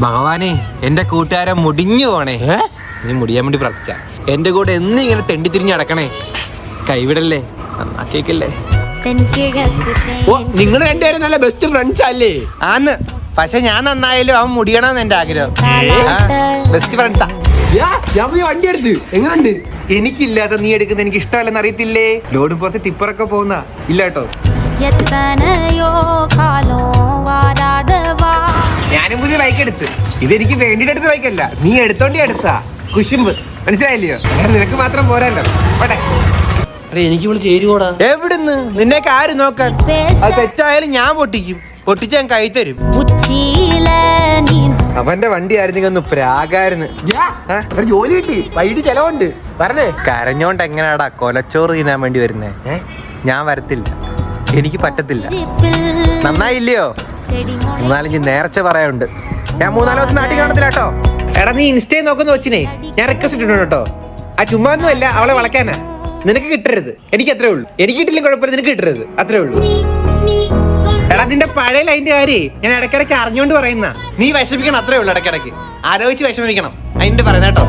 ഭഗവാനെ എന്റെ കൂട്ടുകാരൻ മുടിഞ്ഞു പോണേ. നീ മുടിയാൻ വേണ്ടി പ്രാർത്ഥിച്ച എന്റെ കൂടെ എന്നും ഇങ്ങനെ തെണ്ടി തിരിഞ്ഞ് നടക്കണേ. കൈവിടല്ലേ, നന്നാക്കിയേക്കല്ലേ. ഓ, നിങ്ങൾ രണ്ടുപേരും നല്ല ബെസ്റ്റ് ഫ്രണ്ട്സ് അല്ലേ? ആന്ന്, പക്ഷെ ഞാൻ നന്നായാലും അവൻ മുടിയണമെന്ന് എന്റെ ആഗ്രഹം. ബെസ്റ്റ് ഫ്രണ്ട്സാ. ഞാൻ പോയി വണ്ടി എടുത്ത് എങ്ങനെയുണ്ട്? എനിക്കില്ലാത്ത നീ എടുക്കുന്ന എനിക്ക് ഇഷ്ടമല്ലെന്ന് അറിയത്തില്ലേ? ലോഡ് പുറത്ത് ടിപ്പറൊക്കെ പോകുന്ന ഇല്ല കേട്ടോ. ഞാനും പുതിയ ബൈക്ക് എടുത്ത്. ഇതെനിക്ക് വേണ്ടിട്ട് എടുത്ത ബൈക്കല്ല, നീ എടുത്തോണ്ടി എടുത്താ. കുശുമ്പ് മനസ്സിലായില്ലയോ? നിനക്ക് മാത്രം പോരല്ലോ. പോട്ടെ. എനിക്ക് ഇവിടെ ചേരുവോടാ. എവിടുന്ന്? നിന്നെയൊക്കെ ആര് നോക്കാൻ? അത് തെറ്റായാലും ഞാൻ പൊട്ടിക്കും. പൊട്ടിച്ച് ഞാൻ കൈ തരും. അവന്റെ വണ്ടി ആയിരുന്നെങ്കിൽ ഒന്ന് പ്രാകായിരുന്നു. ജോലി കിട്ടി, വൈകിട്ട് ചെലവുണ്ട്. പറഞ്ഞേ. കരഞ്ഞോണ്ട് എങ്ങനെയാടാ കൊലച്ചോറ് തിന്നാൻ വേണ്ടി വരുന്നേ? ഞാൻ വരത്തില്ല, എനിക്ക് പറ്റത്തില്ല. നന്നായില്ലയോ? 3-4 നേർച്ച പറയാനുണ്ട്. ഞാൻ 3-4 ദിവസം നാട്ടിൽ കാണത്തില്ല കേട്ടോ. എടാ, നീ ഇൻസ്റ്റയിൽ നോക്കുന്ന കൊച്ചിനെ ഞാൻ റിക്വസ്റ്റ് ഇട്ടിട്ടുണ്ട് കേട്ടോ. ആ ചുമ്മാ ഒന്നും അല്ല, അവളെ വളക്കാനാ. നിനക്ക് കിട്ടരുത്, എനിക്ക് അത്രേ ഉള്ളൂ. എനിക്ക് കിട്ടില്ല കുഴപ്പമില്ല, നിനക്ക് കിട്ടരുത്, അത്രേ ഉള്ളൂ. എടാ, നിന്റെ പഴയ ലൈൻ്റെ കാര്യം ഞാൻ ഇടയ്ക്കിടയ്ക്ക് അറിഞ്ഞോണ്ട് പറയുന്ന. നീ വിഷമിക്കണം, അത്രേ ഉള്ളൂ. ഇടയ്ക്കിടയ്ക്ക് ആലോചിച്ച് വിഷമിക്കണം. അതിന്റെ പറയുന്ന കേട്ടോ.